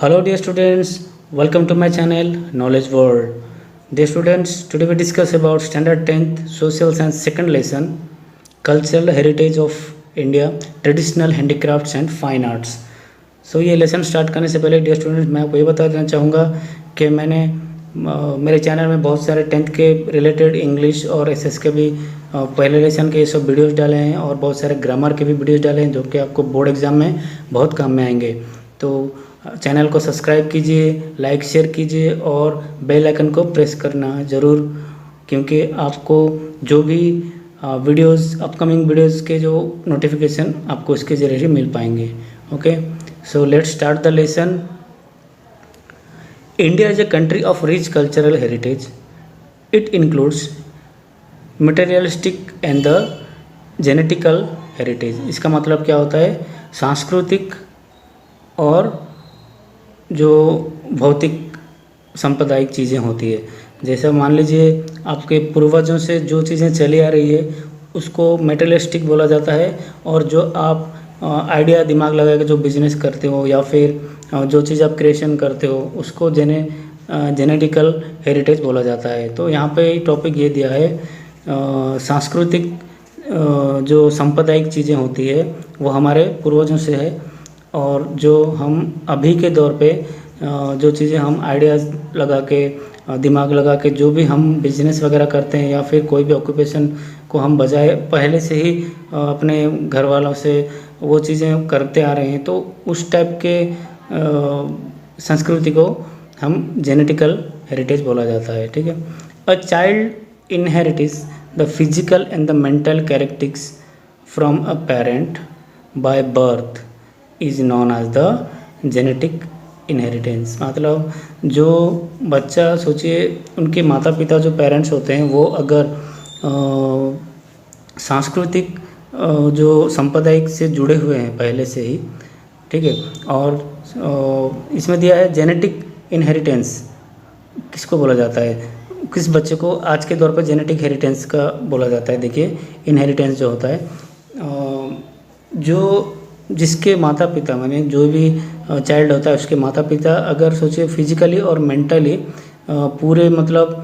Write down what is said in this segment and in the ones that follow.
Hello dear students, welcome to my channel Knowledge World. Dear students, today we discuss about standard 10th social science second lesson cultural heritage of India, traditional handicrafts and fine arts. So ये lesson start करने से पहले dear students मैं आपको ये बता देना चाहूँगा कि मैंने मेरे चैनल में बहुत सारे 10th के रिलेटेड इंग्लिश और एसएस के भी पहले लेसन के सब वीडियोस डाले हैं और बहुत सारे ग्रामर के भी वीडियोस डाले हैं जो कि आपको बोर्ड एग्जाम में बहुत काम में आएंगे। तो चैनल को सब्सक्राइब कीजिए, लाइक शेयर कीजिए और बेल आइकन को प्रेस करना ज़रूर, क्योंकि आपको जो भी वीडियोस अपकमिंग वीडियोस के जो नोटिफिकेशन आपको इसके ज़रिए मिल पाएंगे। Okay, so let's start the lesson. India is a country of rich cultural heritage. It includes materialistic and the genetical heritage. इसका मतलब क्या होता है? सांस्कृतिक और जो भौतिक सांप्रदायिक चीज़ें होती है। जैसे मान लीजिए आपके पूर्वजों से जो चीज़ें चली आ रही है उसको मेटेरियलिस्टिक बोला जाता है, और जो आप आइडिया दिमाग लगा के जो बिजनेस करते हो या फिर जो चीज़ आप क्रिएशन करते हो उसको जेनेटिकल हेरिटेज बोला जाता है। तो यहाँ पे टॉपिक ये दिया है सांस्कृतिक जो सांप्रदायिक चीज़ें होती है वो हमारे पूर्वजों से है, और जो हम अभी के दौर पे जो चीज़ें हम आइडियाज़ लगा के दिमाग लगा के जो भी हम बिजनेस वगैरह करते हैं या फिर कोई भी ऑक्यूपेशन को हम बजाय पहले से ही अपने घर वालों से वो चीज़ें करते आ रहे हैं, तो उस टाइप के संस्कृति को हम जेनेटिकल हेरिटेज बोला जाता है। ठीक है। A child inherits the physical and the mental characteristics from a parent by birth is known as the genetic inheritance. मतलब जो बच्चा, सोचिए उनके माता पिता जो पेरेंट्स होते हैं वो अगर सांस्कृतिक जो सांप्रदायिक से जुड़े हुए हैं पहले से ही, ठीक है, और इसमें दिया है जेनेटिक इनहेरिटेंस किसको बोला जाता है, किस बच्चे को आज के दौर पर जेनेटिक हेरिटेंस का बोला जाता है। देखिए इनहेरिटेंस जो होता है जो जिसके माता पिता माने जो भी चाइल्ड होता है उसके माता पिता अगर सोचिए फिजिकली और मेंटली पूरे मतलब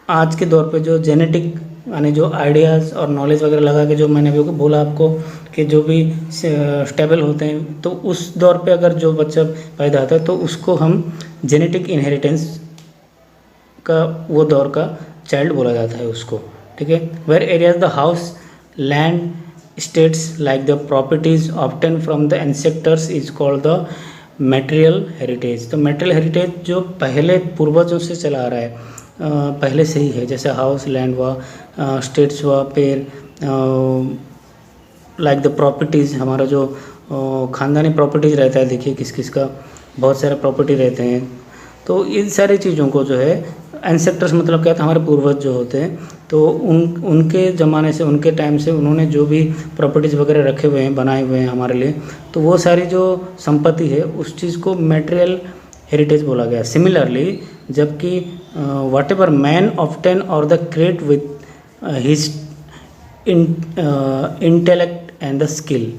आज के दौर पे जो जेनेटिक यानी जो आइडियाज़ और नॉलेज वगैरह लगा के जो मैंने अभी बोला आपको कि जो भी स्टेबल होते हैं, तो उस दौर पे अगर जो बच्चा पैदा होता है तो उसको हम जेनेटिक इनहेरिटेंस का वो दौर का चाइल्ड बोला जाता है उसको। ठीक है। Where areas the house land states like the properties obtained from the ancestors is called the material heritage. तो material heritage जो पहले पूर्वजों से चला आ रहा है पहले से ही है, जैसे हाउस लैंड हुआ, स्टेट्स हुआ, फिर लाइक द प्रॉपर्टीज़ हमारा जो ख़ानदानी प्रॉपर्टीज़ रहता है, देखिए किस किस का बहुत सारे प्रॉपर्टी रहते हैं। तो इन सारी चीज़ों को जो है एंसेस्टर्स मतलब क्या था, हमारे पूर्वज जो होते हैं, तो उनके ज़माने से उनके टाइम से उन्होंने जो भी प्रॉपर्टीज़ वगैरह रखे हुए हैं बनाए हुए हैं हमारे लिए, तो वो सारी जो संपत्ति है उस चीज़ को मटेरियल हेरिटेज बोला गया। सिमिलरली जबकि वट एवर मैन ऑफ्टेन और the create with his intellect and the skill.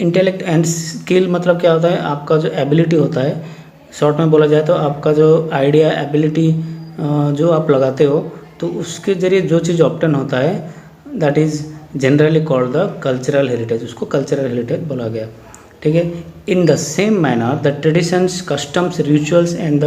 Intellect and skill मतलब क्या होता है, आपका जो एबिलिटी होता है, शॉर्ट में बोला जाए तो आपका जो आइडिया एबिलिटी जो आप लगाते हो तो उसके ज़रिए जो चीज़ ऑप्टन होता है that is generally called the cultural heritage, उसको कल्चरल हेरिटेज बोला गया। ठीक है। In the same manner the traditions customs rituals and the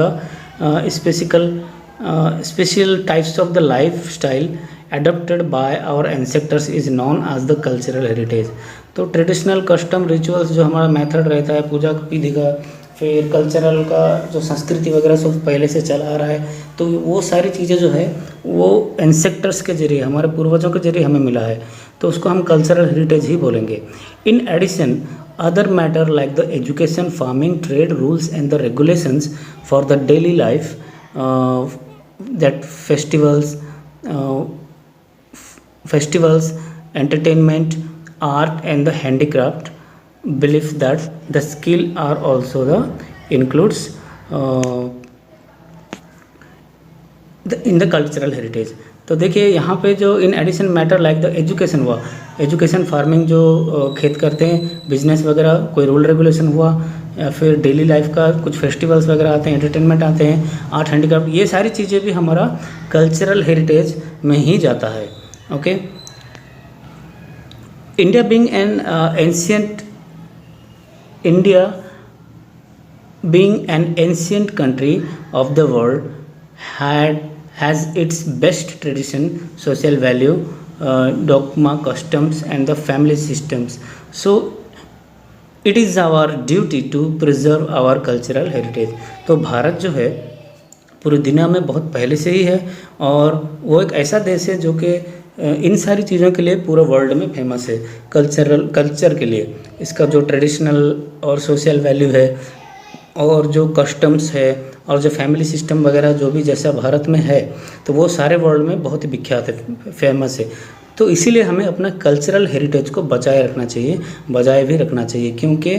special types of the life style adapted by our ancestors is known as the cultural heritage. तो traditional custom rituals जो हमारा method रहता है पूजा विधि का, फिर कल्चरल का जो संस्कृति वगैरह सब पहले से चला आ रहा है, तो वो सारी चीज़ें जो है वो एंसेस्टर्स के जरिए हमारे पूर्वजों के जरिए हमें मिला है, तो उसको हम कल्चरल हेरिटेज ही बोलेंगे। In addition other matter like the education, farming, trade, rules and the regulations for the daily life, that festivals, entertainment, art and the handicraft, belief that the skill are also the includes in the cultural heritage. तो देखिए यहाँ पे जो in addition matter like the education हुआ, education, farming जो खेत करते हैं, बिजनेस वगैरह, कोई रूल रेगुलेशन हुआ, या फिर डेली लाइफ का कुछ फेस्टिवल्स वगैरह आते हैं, एंटरटेनमेंट आते हैं, आर्ट, हैंडीक्राफ्ट, ये सारी चीज़ें भी हमारा कल्चरल हेरिटेज में ही जाता है। Okay, India being an ancient India being an ancient country of the world has its best tradition, social value, dogma, customs and the family systems. So it is our duty to preserve our cultural heritage. तो भारत जो है पूरी दुनिया में बहुत पहले से ही है, और वो एक ऐसा देश है जो कि इन सारी चीज़ों के लिए पूरे वर्ल्ड में फेमस है। कल्चर के लिए इसका जो ट्रेडिशनल और सोशल वैल्यू है, और जो कस्टम्स है, और जो फैमिली सिस्टम वगैरह जो भी जैसा भारत में है, तो वो सारे वर्ल्ड में बहुत ही विख्यात है, फेमस है। तो इसीलिए हमें अपना कल्चरल हेरिटेज को बचाए रखना चाहिए, बजाय भी रखना चाहिए, क्योंकि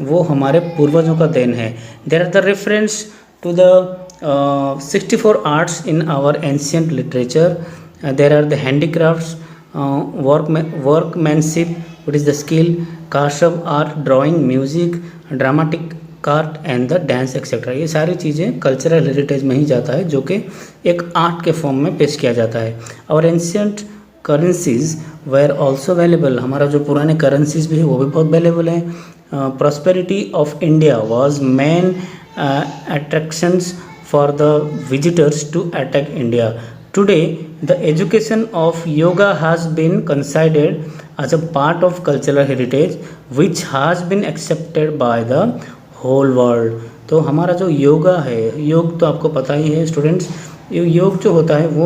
वो हमारे पूर्वजों का देन है। There are the reference to the 64 arts in our ancient literature. There are the handicrafts, workmanship, what is the skill, काशव art, drawing, music, dramatic art and the dance etcetera. ये सारी चीज़ें कल्चरल हेरिटेज में ही जाता है, जो कि एक आर्ट के फॉर्म में पेश किया जाता है। और ancient currencies were also available, हमारा जो पुराने करेंसीज भी है वो भी बहुत अवेलेबल है। Prosperity of India was main attractions for the visitors to attack India. Today the education of yoga has been considered as a part of cultural heritage which has been accepted by the whole world। तो हमारा जो योगा है, योग तो आपको पता ही है students, योग जो होता है वो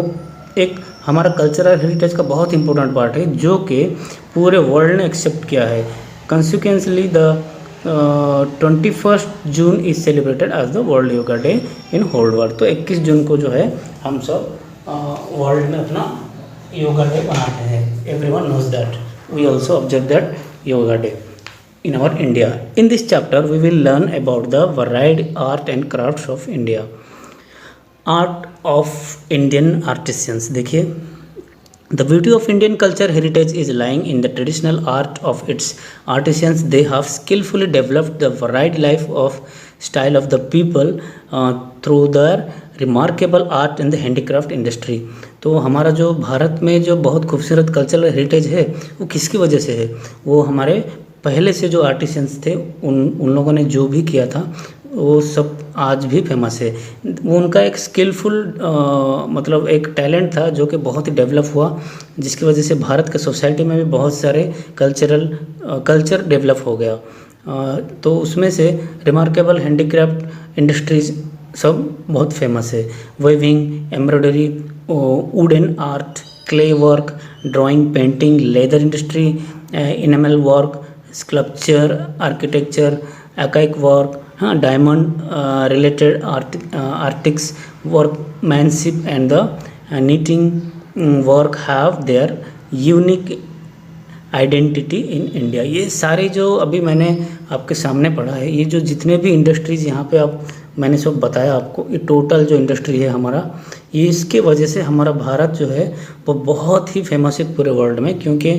एक हमारा कल्चरल हेरिटेज का बहुत इंपॉर्टेंट पार्ट है, जो कि पूरे वर्ल्ड ने एक्सेप्ट किया है। Consequently the 21 June is celebrated as the world yoga day in whole world. तो 21 जून को जो है हम सब वर्ल्ड में अपना योगा डे मनाते हैं। Everyone knows that, we also observe that yoga day in our India. In this chapter we will learn about the varied art and crafts of India. Art of Indian artisans। देखिए, the beauty of Indian culture heritage is lying in the traditional art of its artisans. They have skillfully developed the varied life of style of the people through their remarkable art in the handicraft industry. तो हमारा जो भारत में जो बहुत खूबसूरत cultural heritage है वो किसकी वजह से है? वो हमारे पहले से जो आर्टिसंस थे उन लोगों ने जो भी किया था वो सब आज भी फेमस है। वो उनका एक स्किलफुल मतलब एक टैलेंट था जो कि बहुत ही डेवलप हुआ, जिसकी वजह से भारत के सोसाइटी में भी बहुत सारे कल्चर डेवलप हो गया। तो उसमें से रिमार्केबल हैंडीक्राफ्ट इंडस्ट्रीज सब बहुत फेमस है। Weaving, embroidery, wooden art, clay work, drawing, painting, leather industry, enamel work, sculpture, architecture, acrylic work, हाँ, diamond related articles, workmanship and the knitting work have their unique identity in India. ये सारे जो अभी मैंने आपके सामने पढ़ा है, ये जो जितने भी इंडस्ट्रीज़ यहाँ पे मैंने सब बताया आपको, ये टोटल जो इंडस्ट्री है हमारा, ये इसके वजह से हमारा भारत जो है वो बहुत ही फेमस है पूरे वर्ल्ड में, क्योंकि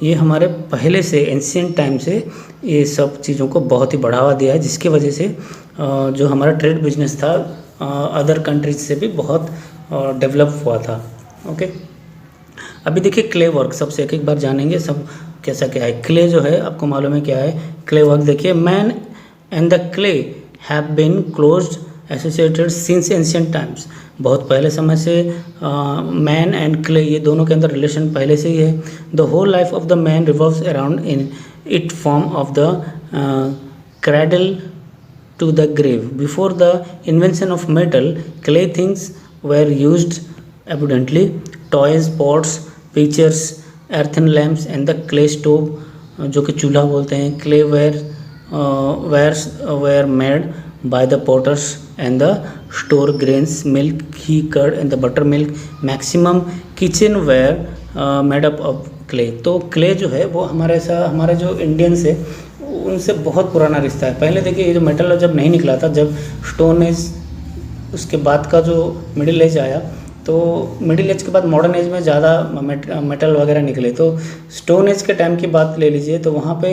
ये हमारे पहले से एंशिएंट टाइम से ये सब चीज़ों को बहुत ही बढ़ावा दिया है, जिसकी वजह से जो हमारा ट्रेड बिजनेस था अदर कंट्रीज से भी बहुत डेवलप हुआ था। ओके, अभी देखिए क्ले वर्क, सबसे एक बार जानेंगे सब कैसा क्या है। क्ले जो है आपको मालूम है क्या है क्ले वर्क। देखिए, man and the clay have been closed associated since ancient times. बहुत पहले समय से मैन एंड क्ले ये दोनों के अंदर रिलेशन पहले से ही है। The whole life of the man revolves around in it form of the cradle to the grave. Before the invention of metal, clay things were used abundantly. Toys, pots, pitchers, earthen lamps and the clay stove, जो कि चूल्हा बोलते हैं, clay were made by the potters and the store grains, milk, ghee, curd and the buttermilk. Maximum kitchen were made up of clay. तो clay जो है वो हमारे जो इंडियंस है उनसे बहुत पुराना रिश्ता है। पहले देखिए ये जो मेटल जब नहीं निकला था, जब स्टोन एज उसके बाद का जो मिडिल एज आया, तो मिडिल एज के बाद मॉडर्न एज में ज़्यादा मेटल वगैरह निकले। तो स्टोन एज के टाइम की बात ले लीजिए तो वहाँ पे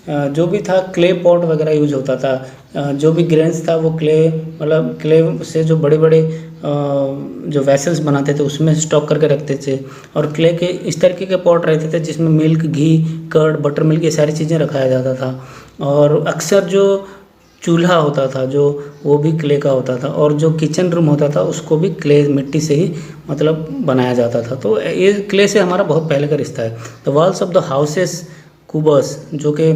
जो भी था क्ले पॉट वगैरह यूज होता था। जो भी ग्रेन्स था वो क्ले, मतलब क्ले से जो बड़े बड़े जो वेसल्स बनाते थे उसमें स्टॉक करके रखते थे। और क्ले के इस तरीके के पॉट रहते थे जिसमें मिल्क, घी, कर्ड, बटर मिल्क, ये सारी चीज़ें रखाया जाता था। और अक्सर जो चूल्हा होता था जो, वो भी क्ले का होता था। और जो किचन रूम होता था उसको भी क्ले, मिट्टी से ही मतलब बनाया जाता था। तो ये क्ले से हमारा बहुत पहले का रिश्ता है। The walls of the houses कुबस, जो कि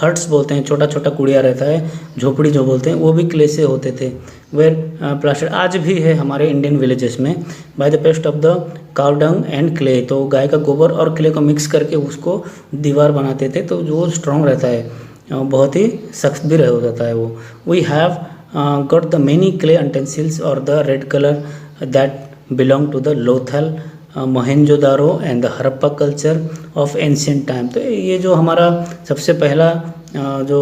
हट्स बोलते हैं, छोटा छोटा कुड़िया रहता है, झोपड़ी जो बोलते हैं, वो भी क्ले से होते थे। वेयर प्लास्टर आज भी है हमारे इंडियन विलेजेस में। By the paste of the cow dung and clay, तो गाय का गोबर और क्ले को मिक्स करके उसको दीवार बनाते थे, तो जो स्ट्रॉन्ग रहता है, बहुत ही सख्त भी रह जाता है वो। We have got the many clay utensils और the red colour that belong to the Lothal, Mohenjodaro and the Harappa culture of ancient time. तो ये जो हमारा सबसे पहला जो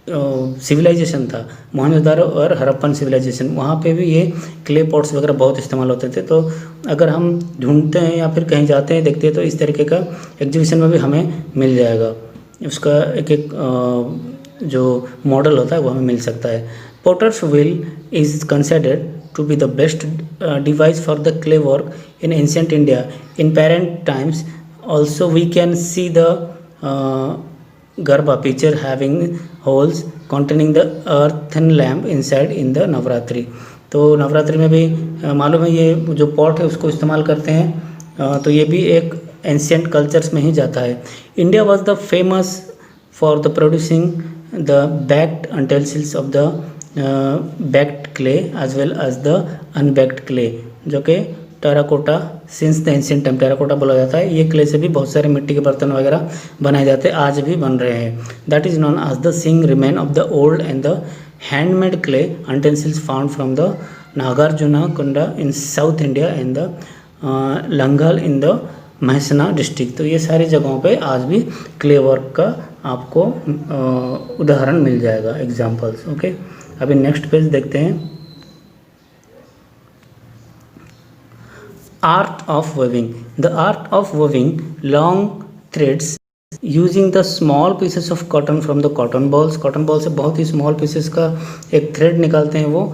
सिविलाइजेशन था, मोहनजोदारो और हड़प्पन सिविलाइजेशन, वहाँ पे भी ये क्ले पॉट्स वगैरह बहुत इस्तेमाल होते थे। तो अगर हम ढूंढते हैं या फिर कहीं जाते हैं देखते हैं तो इस तरीके का एग्जीबिशन में भी हमें मिल जाएगा। उसका एक एक जो मॉडल होता है वो हमें मिल सकता है। Potters wheel is considered to be the best device for the clay work in ancient India. In parent times also we can see the garba picture having holes containing the earthen lamp inside in the Navratri. तो नवरात्रि में भी मालूम है ये जो pot है उसको इस्तेमाल करते हैं। तो ये भी एक एंशियंट कल्चर्स में ही जाता है। India was the famous for the producing the baked utensils of the baked clay as well as the unbaked clay, जो कि terracotta, since the ancient time terracotta बोला जाता है। ये क्ले से भी बहुत सारे मिट्टी के बर्तन वगैरह बनाए जाते हैं, आज भी बन रहे हैं। That is known as the सिंग remain of the old and the handmade clay utensils found from the Nagarjuna Kunda in South India and the Langhnaj in the Mehsana district. तो ये सारी जगहों पे आज भी क्ले वर्क का आपको उदाहरण मिल जाएगा, एग्जाम्पल्स। ओके, अभी नेक्स्ट पेज देखते हैं। Art of weaving. The art of weaving long threads using the small pieces of cotton from the cotton balls. Cotton ball से बहुत ही स्मॉल पीसेस का एक थ्रेड निकालते हैं वो,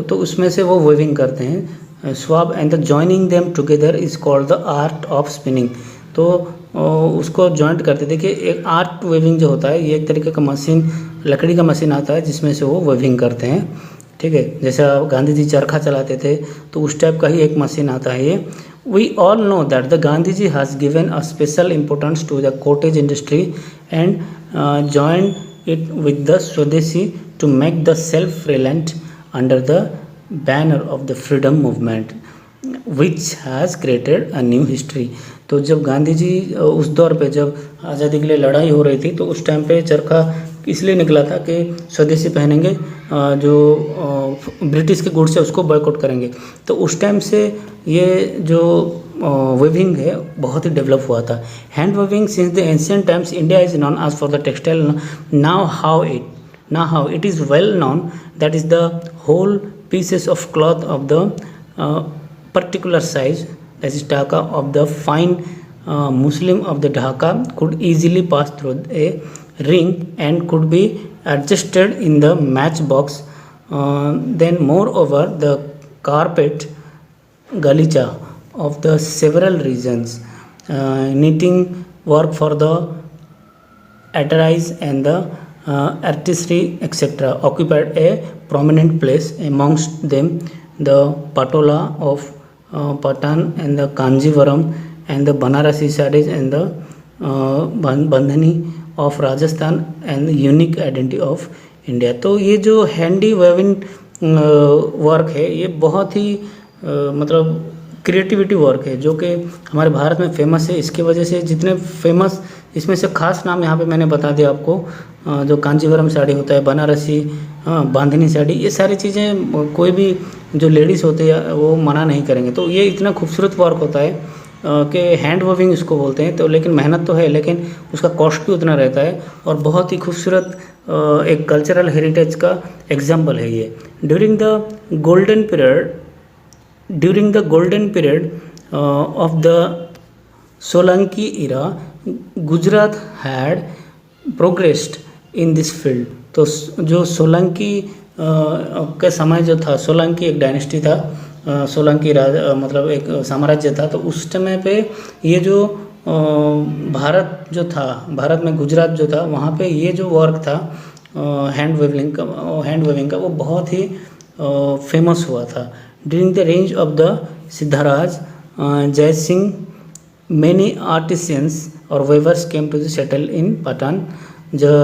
तो उसमें से वो वेविंग करते हैं। Swab and the joining them together is called the art of spinning. तो उसको जॉइंट करते, देखिए एक आर्ट वेविंग जो होता है ये एक तरीके का मशीन, लकड़ी का मशीन आता है जिसमें से वो वेविंग करते हैं। ठीक है, जैसा गांधी जी चरखा चलाते थे तो उस टाइप का ही एक मशीन आता है ये। We all know that the Gandhi ji has given a special importance to the cottage industry and join it with the swadeshi to make the self reliant under the banner of the freedom movement which has created a new history. तो जब गांधी जी उस दौर पे जब आज़ादी के लिए लड़ाई हो रही थी तो उस टाइम पे चरखा इसलिए निकला था कि स्वदेशी पहनेंगे, जो ब्रिटिश के गुड्स है उसको बॉयकॉट करेंगे। तो उस टाइम से ये जो वेविंग है बहुत ही डेवलप हुआ था। Hand weaving since the ancient times India is known as for the textile. Now how it is well known that is the whole pieces of cloth of the particular size, that is dhaka of the fine muslin of the dhaka could easily pass through a ring and could be adjusted in the matchbox. Then moreover the carpet galicha of the several regions, knitting work for the attires and the artistry etc. occupied a prominent place. Amongst them the patola of Patan and the Kanjivaram and the Banarasi sarees and the bandhani of Rajasthan and the unique identity of India. तो ये जो handy waving work है ये बहुत ही मतलब creativity work है जो कि हमारे भारत में फेमस है। इसकी वजह से जितने फेमस, इसमें से खास नाम यहाँ पे मैंने बता दिया आपको, जो कांजीवरम साड़ी होता है, बनारसी, बांधनी साड़ी, ये सारी चीज़ें कोई भी जो लेडीज़ होते हैं वो मना नहीं करेंगे। तो ये इतना खूबसूरत वर्क होता है कि हैंड वर्विंग इसको बोलते हैं। तो लेकिन मेहनत तो है, लेकिन उसका कॉस्ट भी उतना रहता है और बहुत ही खूबसूरत एक कल्चरल हेरिटेज का एग्जाम्पल है ये। During the golden period during the golden period of the Solanki era Gujarat had progressed in this field. तो जो सोलंकी के समय जो था, सोलंकी एक डायनेस्टी था, सोलंकी मतलब एक साम्राज्य था। तो उस समय पे ये जो भारत जो था, भारत में गुजरात जो था, वहाँ पे ये जो वर्क था हैंड वेविंग का वो बहुत ही फेमस हुआ था। During the range of the Siddharaj जय Singh many artisans or weavers came to settle in Patan. The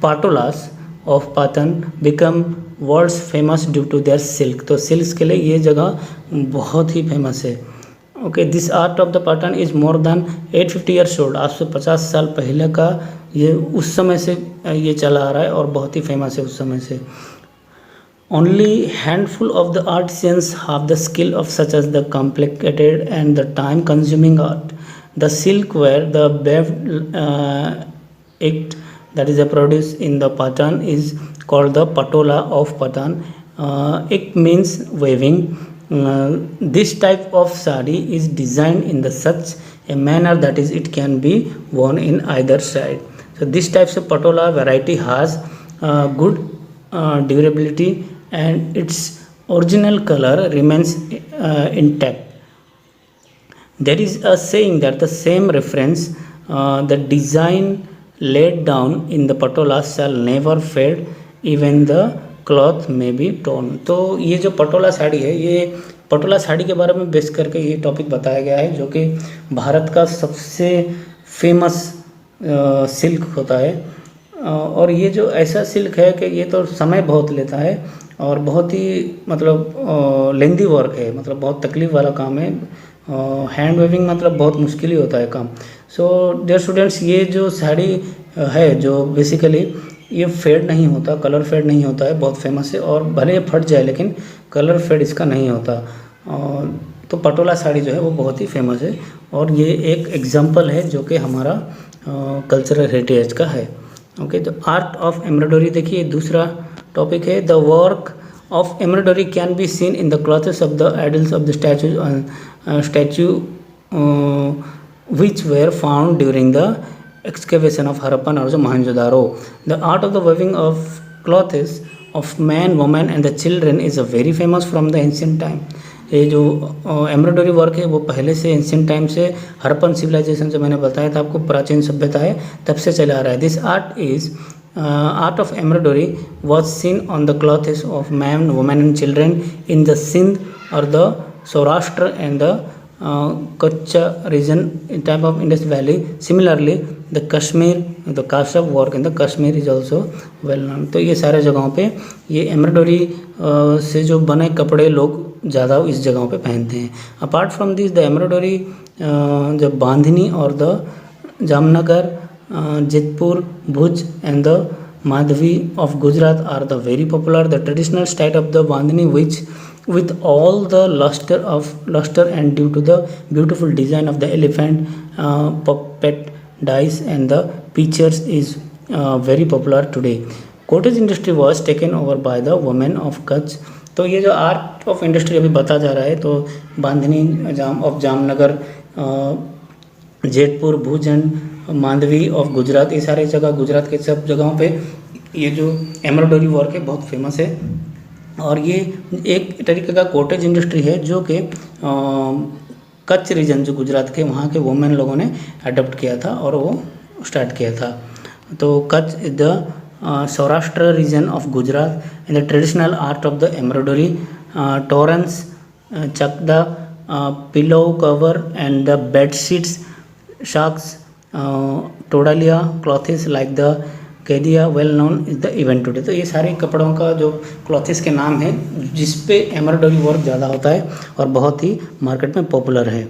patolas of Patan become world's famous due to their silk। तो सिल्क के लिए ये जगह बहुत ही फेमस है। Okay, this art of the Patan is more than 850 years old. 850 साल पहले का ये उस समय से ये चला आ रहा है और बहुत ही फेमस है उस समय से। Only handful of the artisans have the skill of such as the complicated and the time-consuming art. The silkware, the weaved act that is produced in the Patan is called the patola of Patan. It means weaving. This type of sari is designed in the such a manner that is it can be worn in either side. So this types of patola variety has good durability and its original color remains intact. There is a saying that the same reference, the design laid down in the patola shall never fade even the cloth may be torn। तो ये जो पटोला साड़ी है, ये पटोला साड़ी के बारे में base करके ये टॉपिक बताया गया है, जो कि भारत का सबसे फेमस सिल्क होता है। और ये जो ऐसा सिल्क है कि ये तो समय बहुत लेता है और बहुत ही मतलब लेंदी वर्क है, मतलब बहुत तकलीफ वाला काम है। हैंड वेविंग मतलब बहुत मुश्किल ही होता है काम। सो डियर स्टूडेंट्स, ये जो साड़ी है जो बेसिकली ये फेड नहीं होता, कलर फेड नहीं होता है, बहुत फेमस है। और भले ये फट जाए लेकिन कलर फेड इसका नहीं होता। तो पटोला साड़ी जो है वो बहुत ही फेमस है और ये एक एग्जाम्पल है जो कि हमारा कल्चरल हेरिटेज का है। ओके, तो आर्ट ऑफ एम्ब्रॉयडरी देखिए दूसरा टॉपिक है। The work of embroidery can be seen in the clothes of the idols of the statue which were found during the excavation of Harappan or Mohenjo-daro. The art of the weaving of clothes of man, woman and the children is a very famous from the ancient time. ये जो embroidery work है वो पहले से ancient time से Harappan civilisation जो मैंने बताया था आपको, प्राचीन सभ्यता है, तब से चला आ रहा है। This art of embroidery was seen on the clothes of man, woman and children in the Sindh or the Saurashtra and the Kutch region in type of Indus Valley. Similarly, the Kashmir, the Kasab work in the Kashmir is also well known. तो ये सारे जगहों पे ये embroidery से जो बने कपड़े लोग ज़्यादा इस जगहों पे पहनते हैं। Apart from this the embroidery जो बांधनी और the Jamnagar, Jetpur, Bhuj and the Madhvi of Gujarat are the very popular. The traditional style of the bandhani, which with all the luster and due to the beautiful design of the elephant puppet dice and the pictures is very popular today. Cottage industry was taken over by the women of Kutch. तो ये जो art of industry अभी बता जा रहा है, तो bandhani of Jamnagar, Jetpur, Bhuj and Mandvi of Gujarat, ये सारे जगह गुजरात के सब जगहों पे ये जो एम्ब्रॉयडरी वर्क है बहुत फेमस है। और ये एक तरीके का कॉटेज इंडस्ट्री है जो कि कच्छ रीजन जो गुजरात के वहाँ के वुमेन लोगों ने अडॉप्ट किया था और वो स्टार्ट किया था। तो Kutch is the Saurashtra region of Gujarat and the traditional art of the embroidery, टॉरेंस, चकदा, pillow cover and the bed sheets, शाक्स, टोडालिया क्लॉथेस लाइक द कैदिया well known is the event today. तो ये सारे कपड़ों का जो क्लॉथेस के नाम है जिस पे एम्ब्रॉयडरी वर्क ज़्यादा होता है और बहुत ही मार्केट में पॉपुलर है।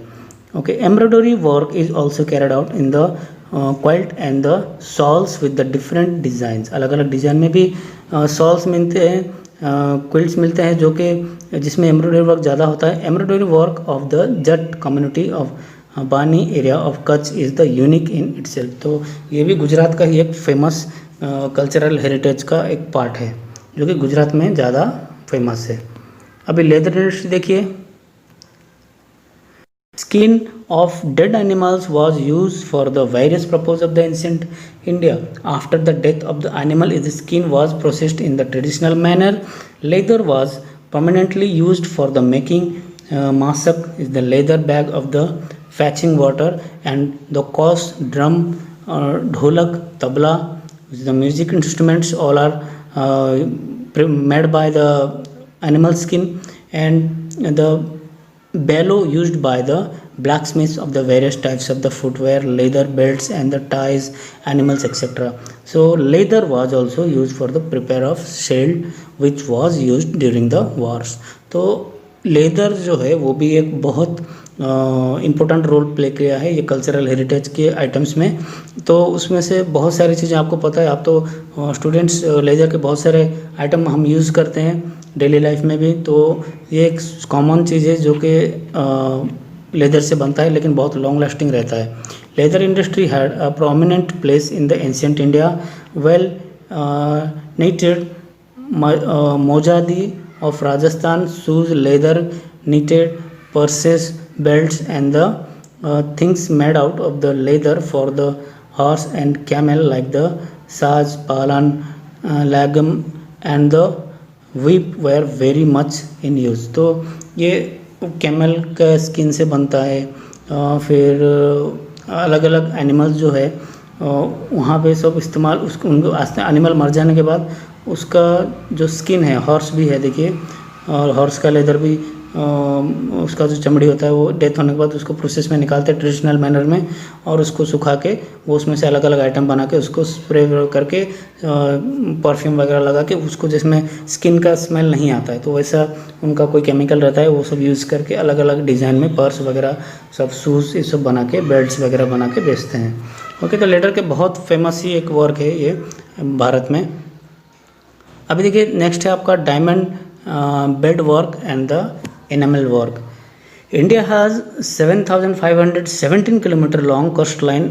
Okay, embroidery work is also carried out in the quilt and the shawls with the different designs. अलग अलग डिज़ाइन में भी शॉल्स मिलते हैं, क्विल्ट्स मिलते हैं जो कि जिसमें एम्ब्रॉयडरी वर्क ज़्यादा होता है। Embroidery work of the Jat community of Banni area of Kutch is the unique in itself. तो ये भी गुजरात का ही एक फेमस कल्चरल हेरिटेज का एक पार्ट है जो कि गुजरात में ज़्यादा फेमस है। अभी लेदर इंडस्ट्री देखिए, skin of dead animals was used for the various purposes of the ancient India. After the death of the animal, its skin was processed in the traditional manner. Leather was permanently used for the making masak, is the leather bag of the fetching water, and the coarse drum, dholak, tabla, the music instruments all are made by the animal skin, and the bellow used by the blacksmiths of the various types of the footwear, leather belts and the ties, animals, etc. So leather was also used for the prepare of shield which was used during the wars. तो leather जो है वो भी एक बहुत important role play किया है ये कल्चरल हेरिटेज के आइटम्स में। तो उसमें से बहुत सारी चीज़ें आपको पता है, आप तो स्टूडेंट्स लेदर के बहुत सारे आइटम हम यूज़ करते हैं डेली लाइफ में भी। तो ये एक कॉमन चीज़ है जो कि लेदर से बनता है लेकिन बहुत लॉन्ग लास्टिंग रहता है। Leather industry had a prominent place in the ancient India. Well knitted mojadi of Rajasthan, shoes, leather, knitted purses, belts, and the things made out of the leather for the horse and camel like the saj, palan, lagam, and the whip were very much in use. तो ये camel का skin से बनता है। फिर अलग अलग animals जो है वहाँ पे सब इस्तेमाल उसको उनको एनिमल मर जाने के बाद उसका जो स्किन है, हॉर्स भी है देखिए, और हॉर्स का लेदर भी उसका जो चमड़ी होता है वो डेथ होने के बाद उसको प्रोसेस में निकालते हैं ट्रेडिशनल मैनर में, और उसको सुखा के वो उसमें से अलग अलग आइटम बना के उसको स्प्रे करके परफ्यूम वगैरह लगा के उसको जिसमें स्किन का स्मेल नहीं आता है तो वैसा उनका कोई केमिकल रहता है वो सब यूज़ करके अलग अलग डिज़ाइन में पर्स वगैरह सब शूज़ ये सब बना के बेल्ट्स वगैरह बना के बेचते हैं। ओके, तो लेदर के बहुत फेमस ही एक वर्क है ये भारत में। अभी देखिए नेक्स्ट है आपका diamond bed work and the enamel work. India has 7,517 km long coastline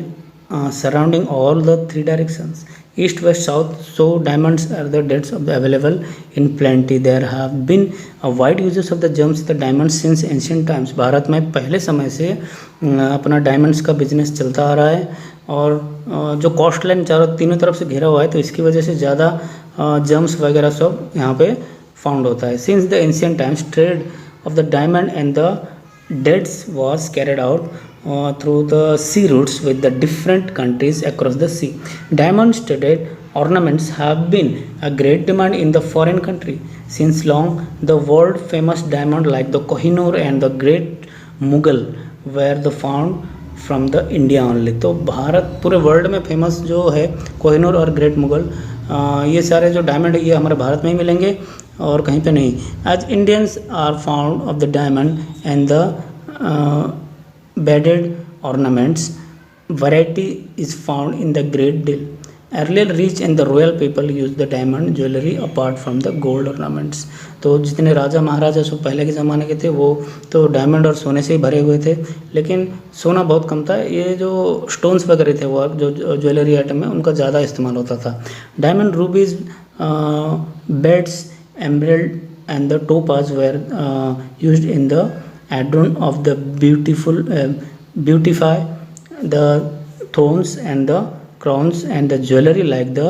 surrounding all the three directions, east, west, south. So diamonds are the dates of the available in plenty. There have been a wide uses of the gems, the diamonds since ancient times. Bharat में पहले समय से अपना diamonds का business चलता आ रहा है, और जो कोस्ट लाइन चारों तीनों तरफ से घिरा हुआ है तो इसकी वजह से ज़्यादा जेम्स वगैरह सब यहाँ पे फाउंड होता है। Since the ancient times trade of the diamond and the dates was carried out through the sea routes with the different countries across the sea. Diamond studded ornaments have been a great demand in the foreign country since long. The world famous diamond like the Kohinoor and the Great Mughal were the found from the India only. तो भारत पूरे world में famous जो है कोहिनूर और great Mughal, ये सारे जो diamond है ये हमारे भारत में ही मिलेंगे और कहीं पे नहीं। As Indians are found of the diamond and the beaded ornaments variety is found in the great deal. Earlier rich and the royal people use the diamond jewellery apart from the gold ornaments. तो जितने राजा महाराजा सब पहले के ज़माने के थे वो तो डायमंड और सोने से ही भरे हुए थे, लेकिन सोना बहुत कम था। ये जो स्टोन्स वगैरह थे वर्क जो ज्वेलरी आइटम है उनका ज़्यादा इस्तेमाल होता था। Diamond, रूबीज, beds, emerald and the topaz were used in the adorn of the beautify the thrones and the crowns and the jewelry like the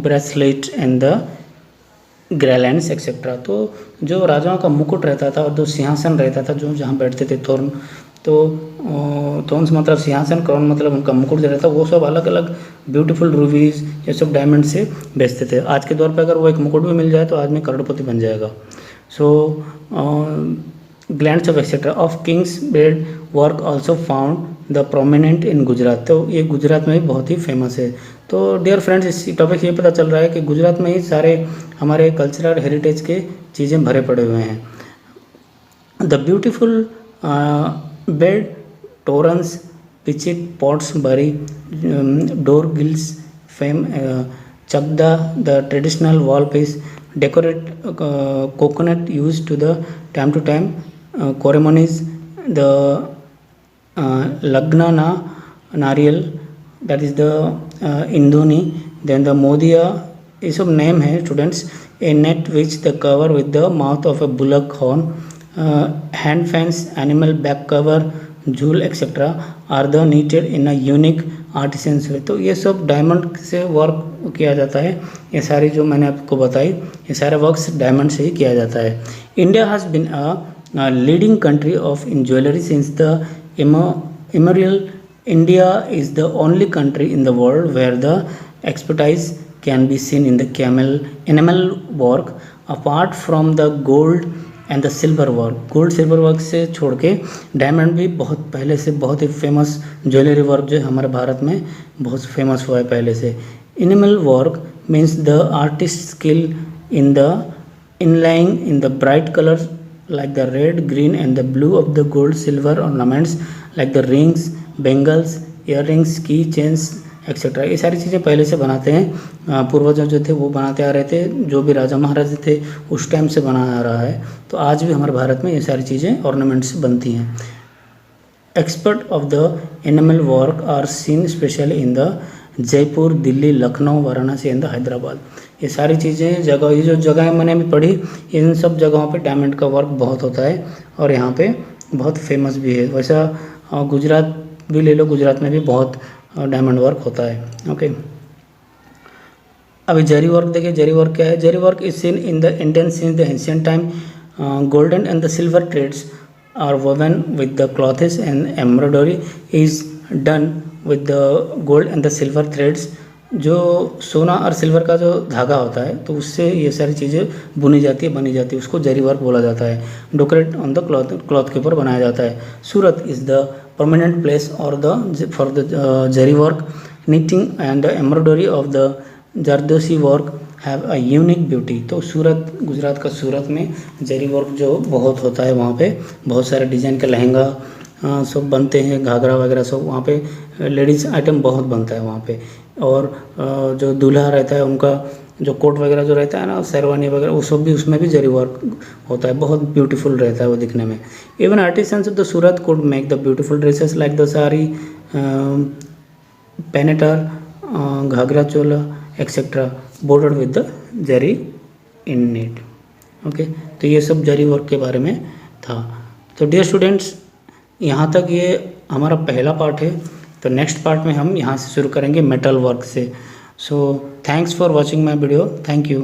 bracelet and the garlands etcetera. तो जो राजाओं का मुकुट रहता था और जो सिंहासन रहता था जो जहाँ बैठते थे थ्रोन, तो थ्रोन्स मतलब सिंहासन, क्राउन मतलब उनका मुकुट जो रहता वो सब अलग अलग ब्यूटीफुल रूबीज ये सब डायमंड से बेचते थे। आज के दौर पे अगर वो एक मुकुट भी मिल जाए तो आदमी करोड़पति बन जाएगा। So garlands of etcetera of kings bed work also found the prominent in Gujarat. तो ये गुजरात में भी बहुत ही फेमस है। तो डियर फ्रेंड्स, इस टॉपिक ये पता चल रहा है कि गुजरात में ही सारे हमारे कल्चरल हेरिटेज के चीज़ें भरे पड़े हुए हैं। द ब्यूटीफुल बेड, टोरन्स, पिचिट, पॉट्स, बरी, डोर गिल्स, फेम, चकदा, the traditional wall piece, decorate coconut use to the time to time ceremonies, the lagna nariyal, that is the indoni, then the modia ये सब नेम है students. A net which the cover with the mouth of a bullock horn, hand fans, animal back cover, झूल etcetera are the knitted in a unique artisans way. तो ये सब diamond से work किया जाता है। ये सारी जो मैंने आपको बताई ये सारे वर्क्स डायमंड से ही किया जाता है। India has been a leading country of in jewellery since the immemorial. India is the only country in the world where the expertise can be seen in the enamel work apart from the gold and the silver work। Gold silver work से छोड़ के diamond भी बहुत पहले से बहुत ही famous jewellery work जो हमारे भारत में बहुत फेमस हुआ है पहले से। Animal work means the artist skill in the inlaying in the bright colors like the red, green and the blue of the gold silver ornaments like the rings, bangles, earrings, की chains etcetera. ये सारी चीज़ें पहले से बनाते हैं, पूर्वजों जो थे वो बनाते आ रहे थे, जो भी राजा महाराजा थे उस टाइम से बना आ रहा है। तो आज भी हमारे भारत में ये सारी चीज़ें ऑर्नामेंट्स बनती हैं। Expert of the enamel work are seen specially in the Jaipur, Delhi, Lucknow, Varanasi and the Hyderabad. ये सारी चीज़ें जगह, ये जो जगह मैंने अभी पढ़ी इन सब जगहों पे डायमंड का वर्क बहुत होता है और यहाँ पे बहुत फेमस भी है। वैसा गुजरात भी ले लो, गुजरात में भी बहुत डायमंड वर्क होता है। ओके, अभी जरी वर्क देखिए। जरी वर्क क्या है? Zari work is seen in the Indian since the ancient time. Golden and the silver threads are woven with the cloths and embroidery is done with the gold and the silver threads. जो सोना और silver का जो धागा होता है तो उससे ये सारी चीज़ें बुनी जाती है, बनी जाती है, उसको जरी वर्क बोला जाता है। डेकोरेट ऑन द क्लॉथ के ऊपर बनाया जाता है। सूरत इज़ द परमानेंट प्लेस और the for the zari work. Knitting and the embroidery of the zardozi work have a unique beauty. तो सूरत, गुजरात का सूरत में जरी वर्क जो बहुत होता है, वहाँ पे बहुत सारे डिज़ाइन के लहंगा सब बनते हैं, घाघरा वगैरह सब वहाँ पे लेडीज़ आइटम बहुत बनता है वहाँ पे। और जो दूल्हा रहता है उनका जो कोट वगैरह जो रहता है ना, शेरवानी वगैरह, वो सब भी उसमें भी जरी वर्क होता है, बहुत ब्यूटीफुल रहता है वो दिखने में। Even artisans of the Surat could make the beautiful dresses like the sari, पेनेटर, ghagra chola etcetera bordered with the zari in it. Okay, तो ये सब जरी वर्क के बारे में था। तो डियर स्टूडेंट्स, यहाँ तक ये हमारा पहला पार्ट है। तो नेक्स्ट पार्ट में हम यहाँ से शुरू करेंगे मेटल वर्क से। So thanks for watching my video. Thank you.